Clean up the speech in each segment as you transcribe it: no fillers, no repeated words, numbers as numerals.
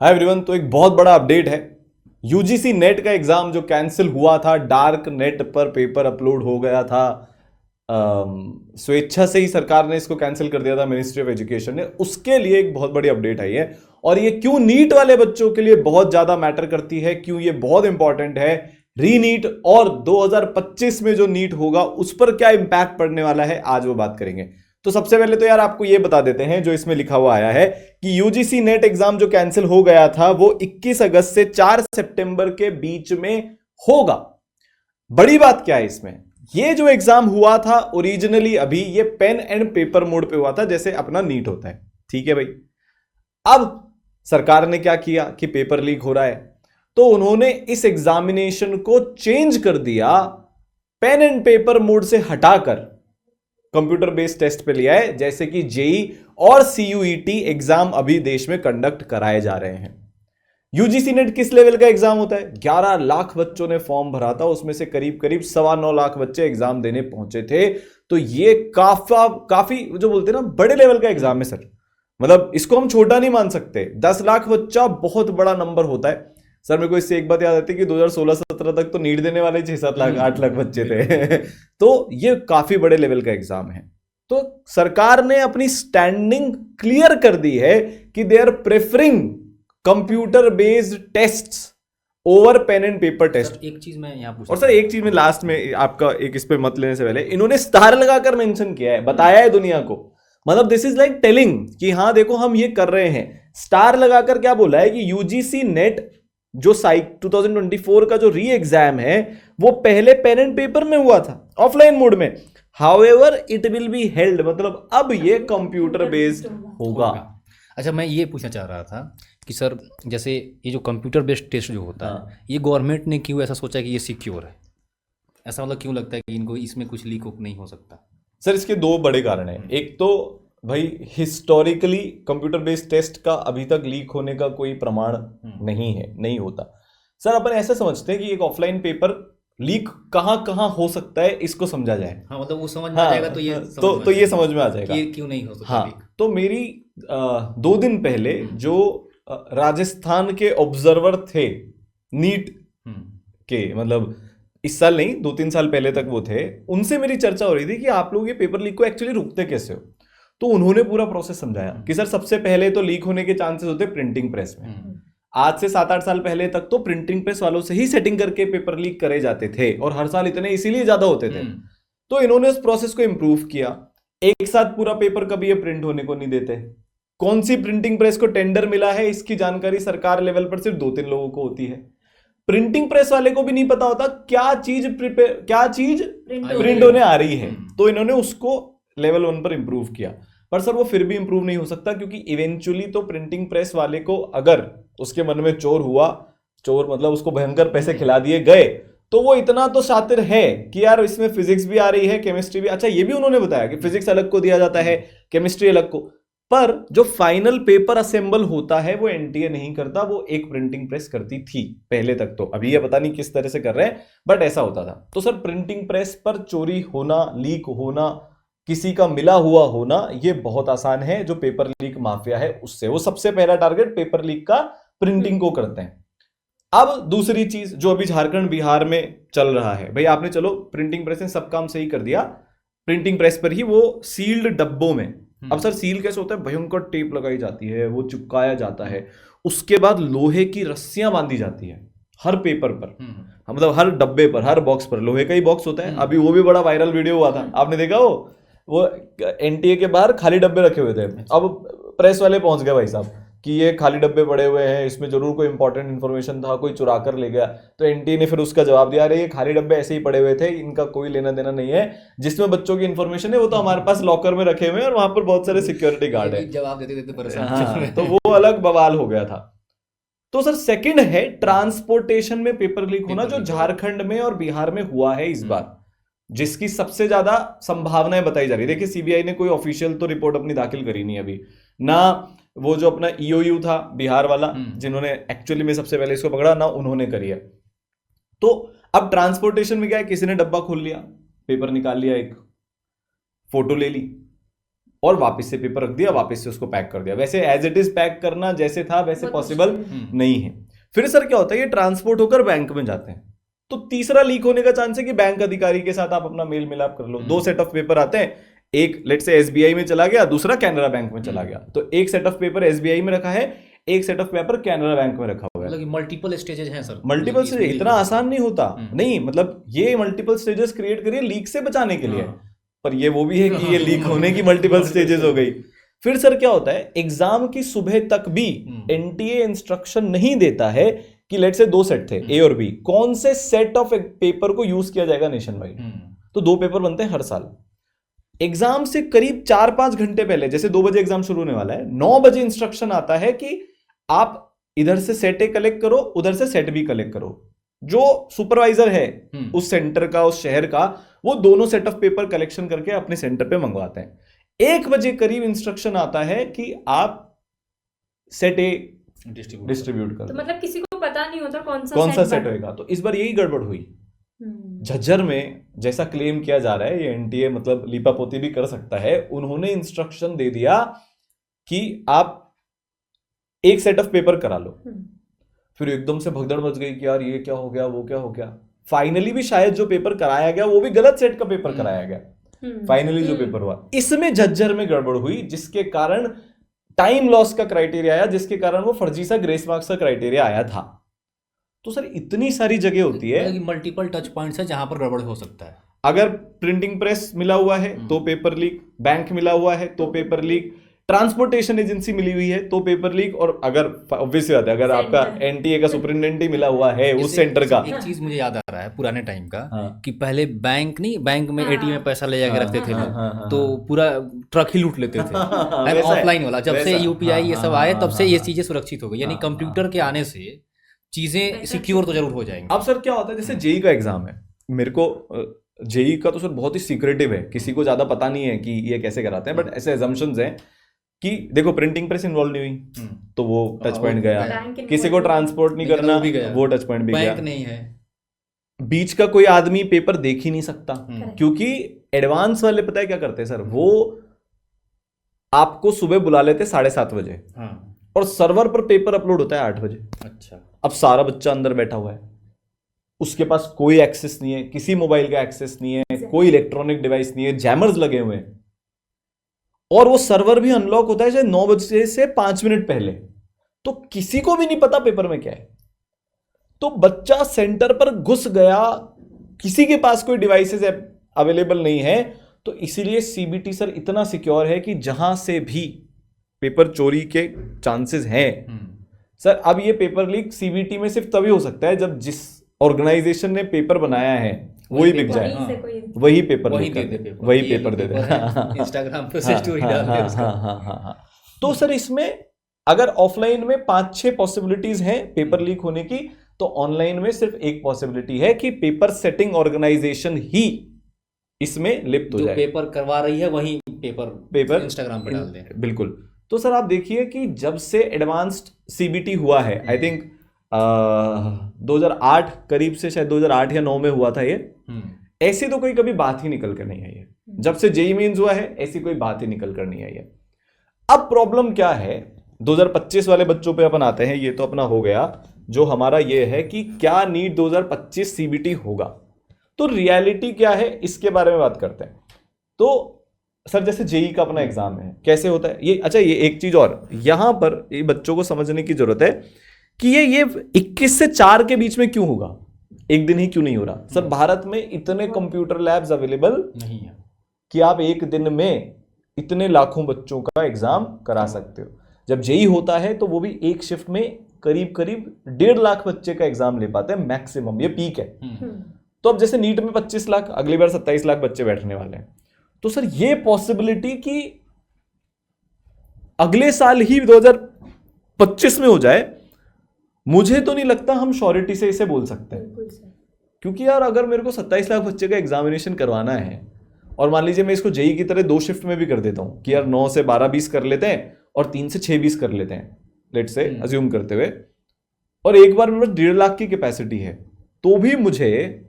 Hi everyone. तो एक बहुत बड़ा अपडेट है। यूजीसी नेट का एग्जाम जो कैंसिल हुआ था, डार्क नेट पर पेपर अपलोड हो गया था। स्वेच्छा से ही सरकार ने इसको कैंसिल कर दिया था, मिनिस्ट्री ऑफ एजुकेशन ने। उसके लिए एक बहुत बड़ी अपडेट आई है और ये क्यों नीट वाले बच्चों के लिए बहुत ज्यादा मैटर करती है, क्यों ये बहुत इंपॉर्टेंट है। रीनीट और 2025 में जो नीट होगा उस पर क्या इंपैक्ट पड़ने वाला है, आज वो बात करेंगे। तो सबसे पहले तो यार आपको ये बता देते हैं जो इसमें लिखा हुआ आया है कि यूजीसी नेट एग्जाम जो कैंसिल हो गया था वो 21 अगस्त से 4 सितंबर के बीच में होगा। बड़ी बात क्या है इसमें, ये जो एग्जाम हुआ था ओरिजिनली अभी ये पेन एंड पेपर मोड पे हुआ था, जैसे अपना नीट होता है। ठीक है भाई। अब सरकार ने क्या किया कि पेपर लीक हो रहा है, तो उन्होंने इस एग्जामिनेशन को चेंज कर दिया, पेन एंड पेपर मोड से हटाकर कंप्यूटर बेस्ड टेस्ट पे लिया है। जैसे कि जेई और सीयूईटी एग्जाम अभी देश में कंडक्ट कराए जा रहे हैं। यूजीसी नेट किस लेवल का एग्जाम होता है? 11 लाख बच्चों ने फॉर्म भरा था, उसमें से करीब करीब 9.25 लाख बच्चे एग्जाम देने पहुंचे थे। तो ये काफी जो बोलते हैं ना बड़े लेवल का एग्जाम है सर। मतलब इसको हम छोटा नहीं मान सकते। 10 लाख बच्चा बहुत बड़ा नंबर होता है सर। मेरे को इससे एक बात याद आती है कि 2016-17 तक तो नीट देने वाले 6-7 लाख 8 लाख बच्चे थे। तो ये काफी बड़े लेवल का एग्जाम है। तो सरकार ने अपनी स्टैंडिंग क्लियर कर दी है कि they are preferring computer based tests over pen and paper test. एक चीज मैं यहाँ पूछ और सर एक चीज में लास्ट में आपका एक इस पे मत लेने से पहले इन्होंने स्टार लगाकर मेंशन किया है, बताया है दुनिया को। मतलब दिस इज लाइक टेलिंग कि हाँ देखो हम ये कर रहे हैं। स्टार लगाकर क्या बोला है कि यूजीसी नेट जो 2024 का जो री एग्जाम है वो पहले पेन एंड पेपर में हुआ था ऑफलाइन मोड में। However it will be held, मतलब अब ये कंप्यूटर बेस्ड होगा। अच्छा, मैं ये पूछना चाह रहा था कि सर जैसे ये जो कंप्यूटर बेस्ड टेस्ट जो होता है ये गवर्नमेंट ने क्यों ऐसा सोचा कि ये सिक्योर है? ऐसा मतलब क्यों लगता है कि इनको इसमें कुछ लीक नहीं हो सकता? सर इसके दो बड़े कारण हैं। एक तो भाई हिस्टोरिकली कंप्यूटर बेस्ड टेस्ट का अभी तक लीक होने का कोई प्रमाण नहीं है, नहीं होता। सर अपन ऐसा समझते हैं कि एक ऑफलाइन पेपर लीक कहां कहां हो सकता है इसको समझा जाए। हाँ, मतलब वो समझ में आ जाएगा तो ये ये समझ में आ जाएगा ये क्यों नहीं हो सकता। हाँ, तो मेरी 2 दिन पहले जो राजस्थान के ऑब्जर्वर थे नीट के, मतलब इस साल नहीं 2-3 साल पहले तक वो थे, उनसे मेरी चर्चा हो रही थी कि आप लोग ये पेपर लीक को एक्चुअली रुकते कैसे हो। तो उन्होंने पूरा प्रोसेस समझाया कि सर सबसे पहले तो लीक होने के चांसेस होते प्रिंटिंग प्रेस में। आज से 7-8 साल पहले तक तो प्रिंटिंग प्रेस वालों से ही सेटिंग करके पेपर लीक करे जाते थे और हर साल इतने इसीलिए ज्यादा होते थे। तो इन्होंने उस प्रोसेस को इंप्रूव किया। एक साथ पूरा पेपर कभी ये प्रिंट होने को नहीं देते। कौन सी प्रिंटिंग प्रेस को टेंडर मिला है इसकी जानकारी सरकार लेवल पर सिर्फ 2-3 लोगों को होती है। प्रिंटिंग प्रेस वाले को भी नहीं पता होता क्या चीज प्रिंट होने आ रही है। तो इन्होंने उसको लेवल 1 पर इंप्रूव किया। पर सर वो फिर भी इंप्रूव नहीं हो सकता, क्योंकि इवेंचुअली तो प्रिंटिंग प्रेस वाले को अगर उसके मन में चोर हुआ, चोर मतलब उसको भयंकर पैसे खिला दिए गए, तो वो इतना तो शातिर है कि यार इसमें फिजिक्स भी आ रही है, केमिस्ट्री भी। अच्छा ये भी उन्होंने बताया कि फिजिक्स अलग को दिया जाता है, केमिस्ट्री अलग को। पर जो फाइनल पेपर असेंबल होता है वो एनटीए नहीं करता, वो एक प्रिंटिंग प्रेस करती थी पहले तक। तो अभी ये पता नहीं किस तरह से कर रहे हैं, बट ऐसा होता था। तो सर प्रिंटिंग प्रेस पर चोरी होना, लीक होना, किसी का मिला हुआ होना, ये बहुत आसान है। जो पेपर लीक माफिया है उससे, वो सबसे पहला टारगेट पेपर लीक का प्रिंटिंग को करते हैं। अब दूसरी चीज जो अभी झारखंड बिहार में चल रहा है, भाई आपने चलो प्रिंटिंग प्रेस ने सब काम सही कर दिया, प्रिंटिंग प्रेस पर ही वो सील्ड डब्बों में। अब सर सील कैसे होता है? भयंकर टेप लगाई जाती है, वो चिपकाया जाता है, उसके बाद लोहे की रस्सियां बांधी जाती है हर पेपर पर, मतलब हर डब्बे पर, हर बॉक्स पर लोहे का ही बॉक्स होता है। अभी वो भी बड़ा वायरल वीडियो हुआ था, आपने देखा? वो एनटीए के बाहर खाली डब्बे रखे हुए थे। अब प्रेस वाले पहुंच गए भाई साहब कि ये खाली डब्बे पड़े हुए हैं, इसमें जरूर कोई इंपॉर्टेंट इन्फॉर्मेशन था, कोई चुरा कर ले गया। तो एनटीए ने फिर उसका जवाब दिया, अरे ये खाली डब्बे ऐसे ही पड़े हुए थे, इनका कोई लेना देना नहीं है, जिसमें बच्चों की इन्फॉर्मेशन है वो तो हमारे पास लॉकर में रखे हुए हैं और वहां पर बहुत सारे सिक्योरिटी गार्ड है। जवाब देते देते परेशान। हाँ, तो वो अलग बवाल हो गया था। तो सर सेकंड है ट्रांसपोर्टेशन में पेपर लीक होना, जो झारखंड में और बिहार में हुआ है इस बार, जिसकी सबसे ज्यादा संभावनाएं बताई जा रही है। देखिए सीबीआई ने कोई ऑफिशियल तो रिपोर्ट अपनी दाखिल करी नहीं अभी ना, वो जो अपना ईओयू था बिहार वाला जिन्होंने एक्चुअली में सबसे पहले इसको पकड़ा ना, उन्होंने करी है। तो अब ट्रांसपोर्टेशन में क्या है, किसी ने डब्बा खोल लिया, पेपर निकाल लिया, एक फोटो ले ली, और वापस से पेपर रख दिया, वापस से उसको पैक कर दिया। वैसे एज इट इज पैक करना जैसे था वैसे पॉसिबल नहीं है। फिर सर क्या होता है, ये ट्रांसपोर्ट होकर बैंक में जाते हैं, तो तीसरा लीक होने का चांस है कि बैंक अधिकारी के साथ आप अपना मेल मिलाप कर लो। 2 सेट ऑफ पेपर आते हैं, एक लेट से एसबीआई में चला गया, दूसरा कैनरा बैंक में चला गया, तो एक सेट ऑफ पेपर एसबीआई में रखा है, एक set of paper Canara bank में रखा हुआ है। मतलब मल्टीपल स्टेजेस हैं सर, मल्टीपल स्टेज इतना आसान नहीं होता, नहीं मतलब ये मल्टीपल स्टेजेस क्रिएट करिए लीक से बचाने के लिए, पर ये वो भी है कि ये लीक होने की मल्टीपल स्टेजेस हो गई। फिर सर क्या होता है, एग्जाम की सुबह तक भी एनटीए इंस्ट्रक्शन नहीं देता है कि लेट से 2 सेट थे ए और बी, कौन से सेट ऑफ पेपर को यूज किया जाएगा नेशन वाइड। तो 2 पेपर बनते हैं हर साल। एग्जाम से करीब 4-5 घंटे पहले, जैसे 2 बजे एग्जाम शुरू होने वाला है, 9 बजे इंस्ट्रक्शन आता है कि आप इधर से सेट ए कलेक्ट करो, उधर से सेट बी कलेक्ट करो। जो सुपरवाइजर है उस सेंटर का, उस शहर का, वो दोनों सेट ऑफ पेपर कलेक्शन करके अपने सेंटर पे मंगवाते हैं। 1 बजे करीब इंस्ट्रक्शन आता है कि आप सेट ए डिस्ट्रीब्यूट करो। तो मतलब किसी को पता नहीं होता कौन सा सेट होएगा। तो इस बार यही गड़बड़ हुई झज्जर में, जैसा क्लेम किया जा रहा है, ये एनटीए मतलब लीपापोती भी कर सकता है, उन्होंने इंस्ट्रक्शन दे दिया कि आप एक सेट ऑफ पेपर करा लो। फिर एकदम से भगदड़ मच गई कि यार ये क्या हो गया, वो क्या हो गया। फाइनली भी शायद जो पेपर कराया गया वो भी गलत सेट का पेपर कराया गया। फाइनली जो पेपर हुआ, इसमें झज्जर में गड़बड़ हुई, जिसके कारण टाइम लॉस का क्राइटेरिया आया, जिसके कारण वो फर्जी सा ग्रेस मार्क्स का क्राइटेरिया आया था। तो सर इतनी सारी जगह होती है, मल्टीपल टच पॉइंट्स है जहां पर गड़बड़ हो सकता है। अगर प्रिंटिंग प्रेस मिला हुआ है तो पेपर लीक, बैंक मिला हुआ है तो पेपर लीक, ट्रांसपोर्टेशन एजेंसी मिली हुई है तो पेपर लीक, और अगर ऑब्वियसली बात है अगर आपका एनटीए का सुपरिटेंडेंट ही मिला हुआ है उस सेंटर का। एक चीज मुझे याद आ रहा है पुराने टाइम का, कि पहले बैंक में एटीएम में पैसा ले जाके रखते थे लोग, तो पूरा ट्रक ही लूट लेते थे। ऑफलाइन वाला जब से यूपीआई ये सब आए तब से ये चीजें सुरक्षित हो गई, यानी कंप्यूटर के आने से चीजें सिक्योर तो जरूर हो जाएंगी। अब सर क्या होता है, जैसे जेई का एग्जाम है, मेरे को जेई का तो सर बहुत ही सीक्रेटिव है, किसी को ज्यादा पता नहीं है कि ये कैसे कराते हैं, बट ऐसे एजम्पशंस हैं कि देखो प्रिंटिंग प्रेस इन्वॉल्व नहीं हुई तो वो टच पॉइंट गया, किसी को ट्रांसपोर्ट नहीं करना वो टच पॉइंट भी गया, बैंक नहीं है, बीच का कोई आदमी पेपर देख ही नहीं सकता, क्योंकि एडवांस वाले पता है क्या करते हैं सर, वो आपको सुबह बुला लेते 7:30 बजे और सर्वर पर पेपर अपलोड होता है 8 बजे। अच्छा, अब सारा बच्चा अंदर बैठा हुआ है, उसके पास कोई एक्सेस नहीं है, किसी मोबाइल का एक्सेस नहीं है, कोई इलेक्ट्रॉनिक डिवाइस नहीं है, जैमर्स लगे हुए हैं, और वो सर्वर भी अनलॉक होता है शायद 9 बजे से 5 मिनट पहले, तो किसी को भी नहीं पता पेपर में क्या है। तो बच्चा सेंटर पर घुस गया, किसी के पास कोई डिवाइसेस अवेलेबल नहीं है, तो इसीलिए सीबीटी सर इतना सिक्योर है कि जहां से भी पेपर चोरी के चांसेस हैं सर। अब ये पेपर लीक सीबीटी में सिर्फ तभी हो सकता है जब जिस ऑर्गेनाइजेशन ने पेपर बनाया है वही बिक जाए, वही पेपर वही पेपर दे दे, इंस्टाग्राम पे स्टोरी डाल दे उसका। तो सर इसमें अगर ऑफलाइन में 5-6 पॉसिबिलिटीज हैं पेपर लीक होने की, तो ऑनलाइन में सिर्फ एक पॉसिबिलिटी है कि पेपर सेटिंग ऑर्गेनाइजेशन ही इसमें लिप्त हो जाए। पेपर करवा रही है वही पेपर इंस्टाग्राम पे डाल दे। बिल्कुल। तो सर आप देखिए कि जब से एडवांस्ड सीबीटी हुआ है, आई थिंक 2008 करीब से, शायद 2008 या 9 में हुआ था ये, ऐसी तो कोई कभी बात ही निकल कर नहीं आई है। जब से जेईई मेंस हुआ है ऐसी कोई बात ही निकल कर नहीं आई है। अब प्रॉब्लम क्या है, 2025 वाले बच्चों पे अपन आते हैं, ये तो अपना हो गया। जो हमारा ये है कि क्या नीट 2025 सीबीटी होगा, तो रियलिटी क्या है इसके बारे में बात करते हैं। तो सर जैसे जेईई का अपना एग्जाम है, कैसे होता है ये, अच्छा ये एक चीज और यहां पर ये बच्चों को समझने की जरूरत है कि ये 21 से 4 के बीच में क्यों होगा, एक दिन ही क्यों नहीं हो रहा। सर भारत में इतने कंप्यूटर लैब्स अवेलेबल नहीं है कि आप एक दिन में इतने लाखों बच्चों का एग्जाम करा सकते हो। जब जेईई होता है तो वो भी एक शिफ्ट में करीब 1.5 लाख बच्चे का एग्जाम ले पाते हैं मैक्सिमम, ये पीक है। तो अब जैसे नीट में 25 लाख, अगली बार 27 लाख बच्चे बैठने वाले हैं। तो सर ये पॉसिबिलिटी कि अगले साल ही 2025 में हो जाए, मुझे तो नहीं लगता हम श्योरिटी से इसे बोल सकते हैं। क्योंकि यार अगर मेरे को 27 लाख बच्चे का एग्जामिनेशन करवाना है, और मान लीजिए मैं इसको जेईई की तरह 2 शिफ्ट में भी कर देता हूं कि यार 9 से 12-20 कर लेते हैं और 3 से 6-20 कर लेते हैं, लेट से अज्यूम करते हुए, और एक बार मेरे पास 1.5 लाख की कैपेसिटी है, तो भी मुझे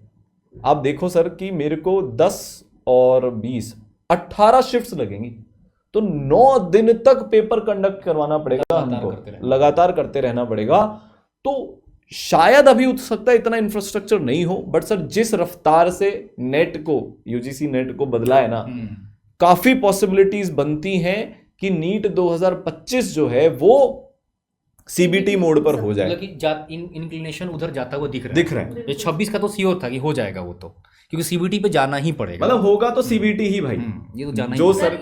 आप देखो सर कि मेरे को 10 और 20 18 शिफ्ट्स लगेंगी। तो 9 दिन तक पेपर कंडक्ट करवाना पड़ेगा हमको, लगातार करते रहना पड़ेगा। तो शायद अभी हो सकता है इतना इंफ्रास्ट्रक्चर नहीं हो, बट सर जिस रफ्तार से नेट को, यूजीसी नेट को बदला है ना, काफी पॉसिबिलिटीज बनती हैं कि नीट 2025 जो है वो सीबीटी मोड पर हो जाए। इंक्लिनेशन उधर जाता हुआ दिख रहा है। ये 26 का तो श्योर था कि हो जाएगा वो, तो क्योंकि सीबीटी पे जाना ही पड़ेगा, मतलब होगा तो सीबीटी ही भाई। ये तो जाना जो सर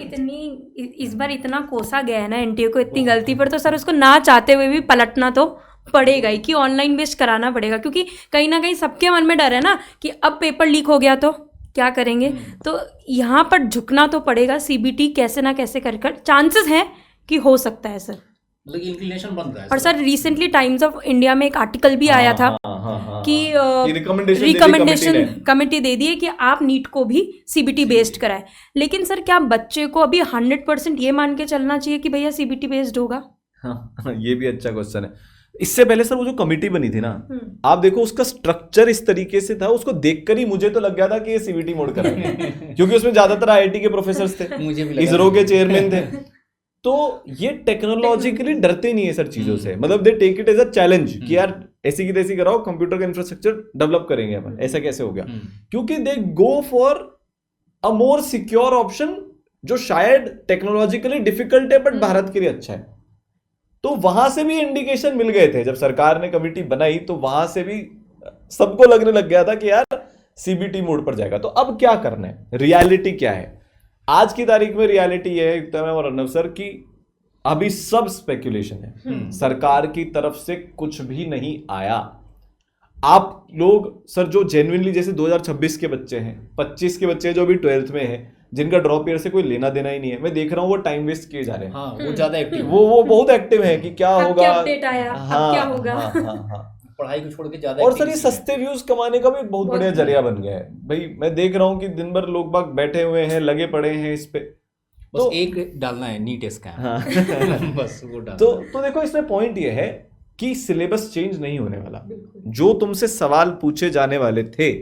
इस बार इतना कोसा गया है ना एनटीए को इतनी गलती पर, तो सर उसको ना चाहते हुए भी पलटना तो पड़ेगा ही कि ऑनलाइन बेस्ड कराना पड़ेगा, क्योंकि कहीं ना कहीं सबके मन में डर है ना कि अब पेपर लीक हो गया तो क्या करेंगे। तो यहाँ पर झुकना तो पड़ेगा, सीबीटी कैसे ना कैसे कर चांसेस हैं कि हो सकता है सर, मतलब इंक्लिनेशन बन रहा है। और sir recently times of India में एक आर्टिकल भी आया था कि रिकमेंडेशन कमेटी दे दी है कि आप नीट को भी सीबीटी बेस्ड कराएं। लेकिन सर क्या बच्चे को अभी 100% ये मान के चलना चाहिए कि भैया सीबीटी बेस्ड होगा? हाँ, ये भी अच्छा क्वेश्चन है। इससे पहले सर वो जो कमेटी बनी थी ना, आप देखो उसका स्ट्रक्चर इस तरीके से था, उसको देखकर ही मुझे तो लग गया था कि ये सीबीटी मोड कराएंगे क्योंकि उसमें ज्यादातर आईआईटी के प्रोफेसर थे, इसरो के चेयरमैन थे। तो ये टेक्नोलॉजिकली डरते नहीं है सर चीजों से, मतलब they take it as a challenge कि यार ऐसी की तैसी कराओ, कंप्यूटर का इंफ्रास्ट्रक्चर डेवलप करेंगे अपन, ऐसा कैसे हो गया, क्योंकि they go for a more secure option जो शायद टेक्नोलॉजिकली डिफिकल्ट है बट भारत के लिए अच्छा है। तो वहां से भी इंडिकेशन मिल गए थे जब सरकार ने कमेटी बनाई, तो वहां से भी सबको लगने लग गया था कि यार सीबीटी मोड पर जाएगा। तो अब क्या करना है, रियलिटी क्या है आज की तारीख में? रियलिटी ये है और अर्नव सर कि अभी सब स्पेकुलेशन है, सरकार की तरफ से कुछ भी नहीं आया। आप लोग सर जो जेन्युइनली जैसे 2026 के बच्चे हैं, 25 के बच्चे जो अभी 12th में हैं, जिनका ड्रॉप ईयर से कोई लेना देना ही नहीं है, मैं देख रहा हूँ वो टाइम वेस्ट किए जा रहे हैं। हाँ, वो ज्यादा एक्टिव, वो बहुत एक्टिव है कि क्या होगा, अपडेट आया, अब क्या होगा। पढ़ाई को छोड़ के ज्यादा। और सर ये सस्ते व्यूज कमाने का भी बहुत बढ़िया जरिया बन गया है भाई। मैं देख रहा हूँ कि दिन भर लोग बाग बैठे हुए हैं, लगे पड़े हैं इस पे, बस तो एक डालना है नीट स्कैम। हाँ। बस वो डालना। तो देखो इसमें पॉइंट ये है कि सिलेबस चेंज नहीं होने वाला। जो तुमसे सवाल पूछे जाने वाले थे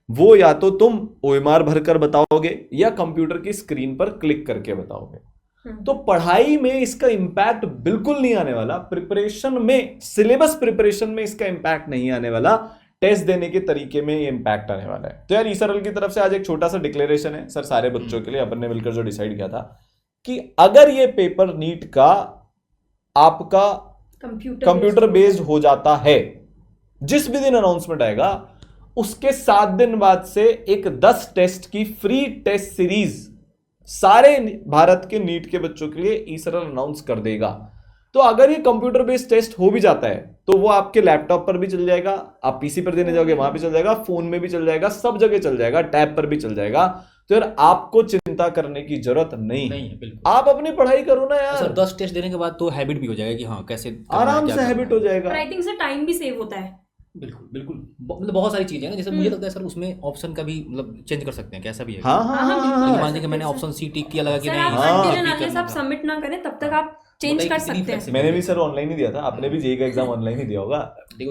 वो या तो तुम ओएमआर भरकर बताओगे या कंप्यूटर की स्क्रीन पर क्लिक करके बताओगे। तो पढ़ाई में इसका इंपैक्ट बिल्कुल नहीं आने वाला, प्रिपरेशन में, सिलेबस प्रिपरेशन में इसका इंपैक्ट नहीं आने वाला, टेस्ट देने के तरीके में ये इंपैक्ट आने वाला है। तो यार ईसरल की तरफ से आज एक छोटा सा डिक्लेरेशन है सर सारे बच्चों के लिए, अपन ने मिलकर जो डिसाइड किया था कि अगर ये पेपर नीट का आपका कंप्यूटर बेस्ड हो जाता है, जिस भी दिन अनाउंसमेंट आएगा उसके 7 दिन बाद से एक 10 टेस्ट की फ्री टेस्ट सीरीज सारे भारत के नीट के बच्चों के लिए ईसरल अनाउंस कर देगा। तो अगर ये कंप्यूटर बेस्ड टेस्ट हो भी जाता है तो वो आपके लैपटॉप पर भी चल जाएगा, आप पीसी पर देने जाओगे वहां भी चल जाएगा, फोन में भी चल जाएगा, सब जगह चल जाएगा, टैब पर भी चल जाएगा। तो यार आपको चिंता करने की जरूरत नहीं है, बिल्कुल। आप अपनी पढ़ाई करो ना यार। 10 टेस्ट देने के बाद तो हैबिट भी हो जाएगा कि हाँ कैसे, आराम से हैबिट हो जाएगा। आई थिंक से टाइम भी सेव होता है। बिल्कुल बिल्कुल, मतलब बहुत सारी चीजें हैं। जैसे मुझे लगता है सर उसमें ऑप्शन का भी मतलब चेंज कर सकते हैं, कैसा भी है। मान लीजिए मैंने ऑप्शन सी टिक किया, लगा कि नहीं सब सबमिट ना करें तब तक आप चेंज कर सकते हैं। मैंने भी सर ऑनलाइन ही दिया था, आपने भी जेईई का एग्जाम ऑनलाइन ही दिया होगा।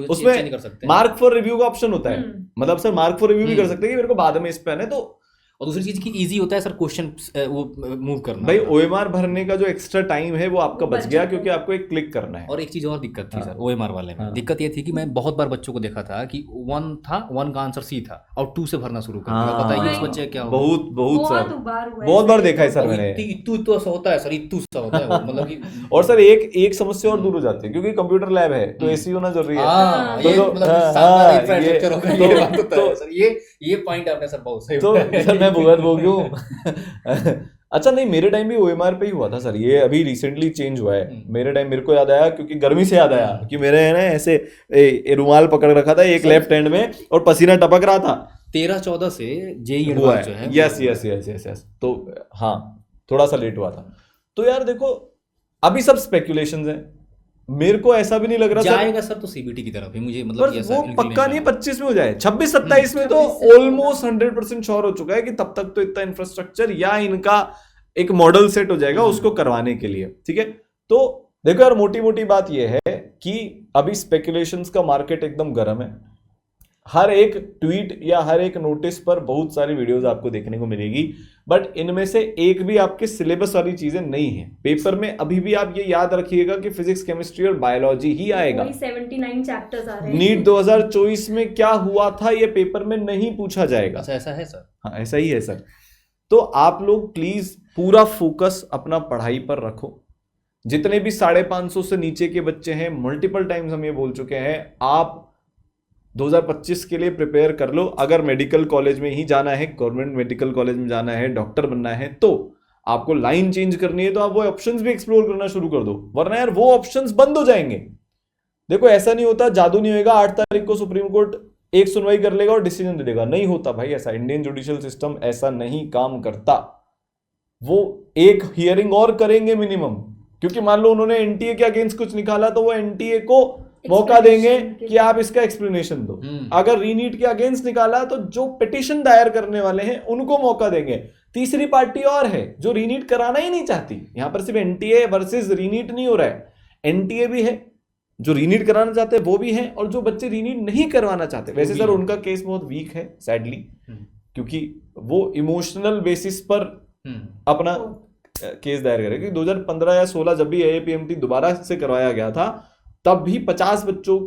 उसमें मार्क फॉर रिव्यू का ऑप्शन होता है, मतलब सर मार्क फॉर रिव्यू भी कर सकते हैं कि मेरे को बाद में इस पे आना है। तो और दूसरी चीज की इजी होता है सर क्वेश्चन वो मूव करना। भाई ओएमआर भरने का जो एक्स्ट्रा टाइम है वो आपका बच गया, क्योंकि आपको एक क्लिक करना है। और एक चीज और दिक्कत थी सर ओएमआर वाले में, दिक्कत ये थी कि मैं बहुत बार बच्चों को देखा था कि 1 का आंसर सी था और 2 से भरना शुरू कर दिया। पता है इस बच्चे क्या बहुत बार देखा है सर मैंने। इतू सा होता है सर, इतू सा होता है मतलब कि। और सर एक समस्या और दूर हो जाती है, क्योंकि कंप्यूटर लैब है तो एसी होना जरूरी है। ये पॉइंट आपने सर बहुत सही। तो सर मैं भुगत बोलूं अच्छा नहीं, मेरे टाइम भी ओएमआर पे ही हुआ था सर, ये अभी रिसेंटली चेंज हुआ है। मेरे टाइम मेरे को याद आया, क्योंकि गर्मी से याद आया कि मेरे है ना ऐसे रुमाल पकड़ रखा था एक लेफ्ट हैंड में और पसीना टपक रहा था। 13-14 से जेईई हुआ है। यस। तो हाँ थोड़ा सा लेट हुआ था। तो यार देखो अभी सब स्पेकुलेशंस हैं, मेरे को ऐसा भी नहीं लग रहा जाएगा सर तो सीबीटी की तरफ ही मुझे, मतलब वो पक्का नहीं 25 में हो जाए, 26-27 में तो ऑलमोस्ट 100% श्योर हो चुका है कि तब तक तो इतना इंफ्रास्ट्रक्चर या इनका एक मॉडल सेट हो जाएगा उसको करवाने के लिए। ठीक है, तो देखो यार मोटी मोटी बात यह है कि अभी स्पेकुलेशंस का मार्केट एकदम गर्म है। हर एक ट्वीट या हर एक नोटिस पर बहुत सारी वीडियोस आपको देखने को मिलेगी, बट इनमें से एक भी आपके सिलेबस वाली चीजें नहीं है। पेपर में अभी भी आप ये याद रखिएगा कि फिजिक्स, केमिस्ट्री और बायोलॉजी ही आएगा। 79 चैप्टर्स आ रहे हैं। नीट 2024 में क्या हुआ था ये पेपर में नहीं पूछा जाएगा। अच्छा, ऐसा है सर? हाँ, ऐसा ही है सर। तो आप लोग प्लीज पूरा फोकस अपना पढ़ाई पर रखो। जितने भी 550 से नीचे के बच्चे हैं, मल्टीपल टाइम्स हम ये बोल चुके हैं, आप 2025 के लिए प्रिपेयर कर लो। अगर मेडिकल कॉलेज में ही जाना है, गवर्नमेंट मेडिकल कॉलेज में जाना है, डॉक्टर बनना है, तो आपको लाइन चेंज करनी है तो आप वो ऑप्शंस भी एक्सप्लोर करना शुरू कर दो, वरना यार वो ऑप्शंस बंद हो जाएंगे। देखो ऐसा नहीं होता, जादू नहीं होगा 8 तारीख को सुप्रीम कोर्ट एक सुनवाई कर लेगा और डिसीजन दे देगा, नहीं होता भाई ऐसा। इंडियन जुडिशियल सिस्टम ऐसा नहीं काम करता। वो एक हियरिंग और करेंगे मिनिमम, क्योंकि मान लो उन्होंने एनटीए के अगेंस्ट कुछ निकाला तो वो एनटीए को मौका देंगे कि आप इसका एक्सप्लेनेशन दो। अगर रीनीट के अगेंस्ट निकाला तो जो पिटीशन दायर करने वाले हैं उनको मौका देंगे। तीसरी पार्टी और है जो रीनीट कराना ही नहीं चाहती। यहां पर सिर्फ एनटीए वर्सेस रीनीट नहीं हो रहा है, एनटीए भी है, जो रीनीट कराना चाहते हैं वो भी है, और जो बच्चे रीनीट नहीं करवाना चाहते, वैसे सर उनका केस बहुत वीक है सैडली, क्योंकि वो इमोशनल बेसिस पर अपना केस दायर करेगा। 2015 या 16 जब भी एआईपीएमटी दोबारा से करवाया गया था, तब भी 50 बच्चों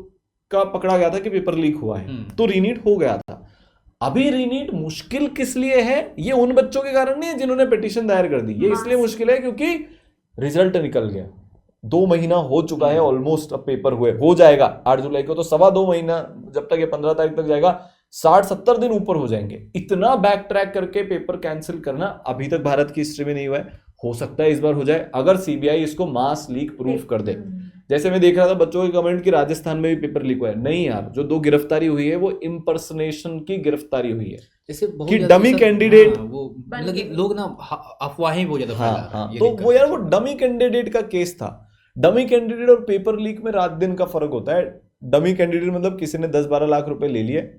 का पकड़ा गया था कि पेपर लीक हुआ है, तो रीनीट हो गया था। अभी रीनीट मुश्किल किस लिए है? ये उन बच्चों के कारण नहीं है जिन्होंने पिटीशन दायर कर दी, ये इसलिए मुश्किल है क्योंकि रिजल्ट निकल गया। 2 महीना हो चुका है ऑलमोस्ट, अब पेपर हुए हो जाएगा 8 जुलाई को, तो 2.25 महीना जब तक ये 15 तारीख तक जाएगा, 60-70 दिन ऊपर हो जाएंगे। इतना बैक ट्रैक करके पेपर कैंसिल करना अभी तक भारत की हिस्ट्री में नहीं हुआ है। हो सकता है इस बार हो जाए अगर सीबीआई इसको मास लीक प्रूफ कर दे। जैसे मैं देख रहा था बच्चों के कमेंट कि राजस्थान में भी पेपर लीक हुआ है। नहीं यार, जो 2 गिरफ्तारी हुई है वो इम्पर्सनेशन की गिरफ्तारी हुई है, जैसे कि डमी कैंडिडेट, वो मतलब कि लोग ना अफवाहें बहुत ज्यादा फैला रहे हैं। तो वो यार वो डमी कैंडिडेट का केस था। डमी कैंडिडेट और पेपर लीक में रात दिन का फर्क होता है। डमी कैंडिडेट मतलब किसी ने 10-12 लाख रुपए ले लिए,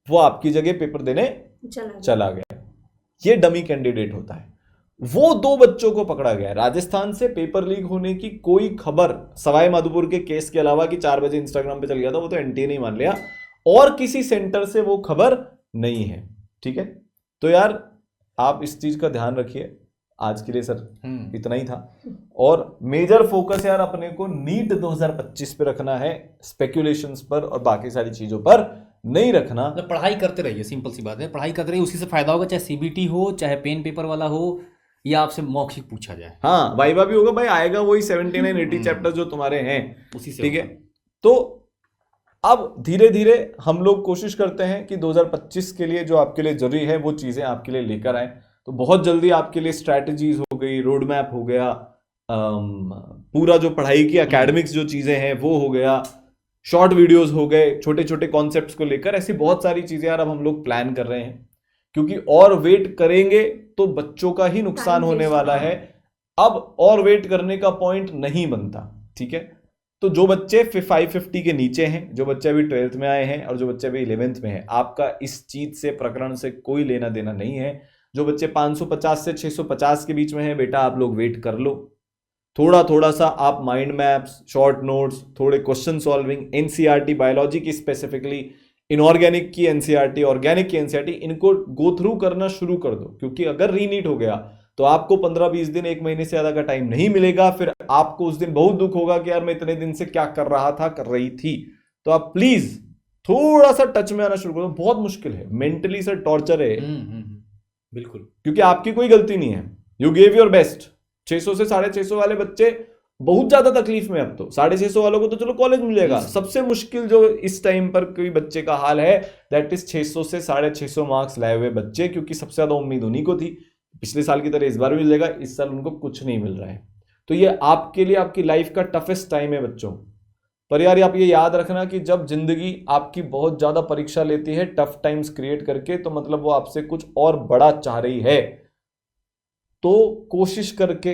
वो आपकी जगह पेपर देने चला गया, ये डमी कैंडिडेट होता है। वो 2 बच्चों को पकड़ा गया है। राजस्थान से पेपर लीक होने की कोई खबर सवाई माधोपुर के केस के अलावा कि 4 बजे इंस्टाग्राम पे चल गया था, वो तो एनटीए नहीं मान लिया, और किसी सेंटर से वो खबर नहीं है। ठीक है, तो यार आप इस चीज का ध्यान रखिए। आज के लिए सर इतना ही था, और मेजर फोकस यार अपने को नीट 2025 पे रखना है, स्पेक्यूलेशंस पर और बाकी सारी चीजों पर नहीं रखना। मतलब पढ़ाई करते रहिए, सिंपल सी बात है, पढ़ाई करते रहिए, उसी से फायदा होगा, चाहे सीबीटी हो, चाहे पेन पेपर वाला हो, या आपसे मौखिक पूछा जाए। हाँ, वाइवा भी होगा भाई, आएगा वही 79-80 चैप्टर जो तुम्हारे हैं, उसी से। ठीक है, तो अब धीरे धीरे हम लोग कोशिश करते हैं कि 2025 के लिए जो आपके लिए जरूरी है वो चीजें आपके लिए लेकर आए। तो बहुत जल्दी आपके लिए स्ट्रैटेजीज हो गई, रोड मैप हो गया, पूरा जो पढ़ाई की एकेडमिक्स जो चीजें हैं वो हो गया, शॉर्ट वीडियोस हो गए, छोटे छोटे कॉन्सेप्ट्स को लेकर, ऐसी बहुत सारी चीजें यार अब हम लोग प्लान कर रहे हैं, क्योंकि और वेट करेंगे तो बच्चों का ही नुकसान होने वाला है। अब और वेट करने का पॉइंट नहीं बनता। ठीक है, तो जो बच्चे 550 के नीचे हैं, जो बच्चे अभी 12th में आए हैं और जो बच्चे अभी 11th में हैं, आपका इस चीज से, प्रकरण से कोई लेना देना नहीं है। जो बच्चे 550 से 650 के बीच में हैं, बेटा आप लोग वेट कर लो, थोड़ा थोड़ा सा आप माइंड मैप्स, शॉर्ट नोट्स, थोड़े क्वेश्चन सॉल्विंग, एनसीईआरटी बायोलॉजी की स्पेसिफिकली, इनऑर्गेनिक की एनसीईआरटी, ऑर्गेनिक की एनसीईआरटी, इनको गो थ्रू करना शुरू कर दो। क्योंकि अगर रीनीट हो गया तो आपको 15-20 दिन, 1 महीने से ज्यादा का टाइम नहीं मिलेगा। फिर आपको उस दिन बहुत दुख होगा कि यार मैं इतने दिन से क्या कर रहा था, कर रही थी। तो आप प्लीज थोड़ा सा टच में आना शुरू करो। बहुत मुश्किल है, मेंटली सर टॉर्चर है। बिल्कुल, क्योंकि आपकी कोई गलती नहीं है, यू गेव योर बेस्ट। 600 से 650 वाले बच्चे बहुत ज्यादा तकलीफ में। अब तो 650 वालों को तो चलो कॉलेज मिल जाएगा। सबसे मुश्किल जो इस टाइम पर कोई बच्चे का हाल है, दैट इज 600 से 650 मार्क्स लाए हुए बच्चे, क्योंकि सबसे ज्यादा उम्मीद उन्हीं को थी। पिछले साल की तरह इस बार भी मिल जाएगा, इस साल उनको कुछ नहीं मिल रहा है। तो ये आपके लिए आपकी लाइफ का टफेस्ट टाइम है बच्चों। पर यार आप ये याद रखना कि जब जिंदगी आपकी बहुत ज्यादा परीक्षा लेती है, टफ टाइम्स क्रिएट करके, तो मतलब वो आपसे कुछ और बड़ा चाह रही है। तो कोशिश करके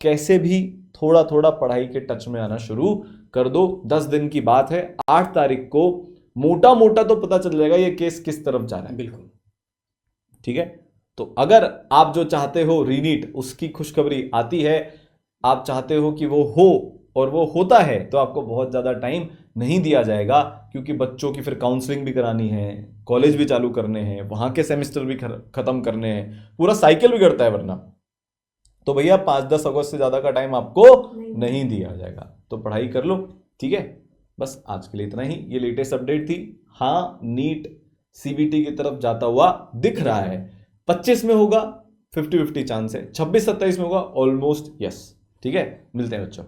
कैसे भी थोड़ा थोड़ा पढ़ाई के टच में आना शुरू कर दो। 10 दिन की बात है, 8 तारीख को मोटा मोटा तो पता चल जाएगा ये केस किस तरफ जा रहा है। बिल्कुल, ठीक है, तो अगर आप जो चाहते हो रीनीट, उसकी खुशखबरी आती है, आप चाहते हो कि वो हो और वो होता है, तो आपको बहुत ज्यादा टाइम नहीं दिया जाएगा, क्योंकि बच्चों की फिर काउंसलिंग भी करानी है, कॉलेज भी चालू करने हैं, वहाँ के सेमेस्टर भी खत्म करने हैं, पूरा साइकिल बिगड़ता है वरना। तो भैया 5-10 अगस्त से ज़्यादा का टाइम आपको नहीं दिया जाएगा, तो पढ़ाई कर लो, ठीक है। बस आज के लिए इतना ही, ये लेटेस्ट अपडेट थी। हाँ, नीट सीबीटी की तरफ जाता हुआ दिख रहा है। 25 में होगा 50-50 चांस है, 26-27 में होगा ऑलमोस्ट यस, ठीक है। मिलते हैं बच्चों।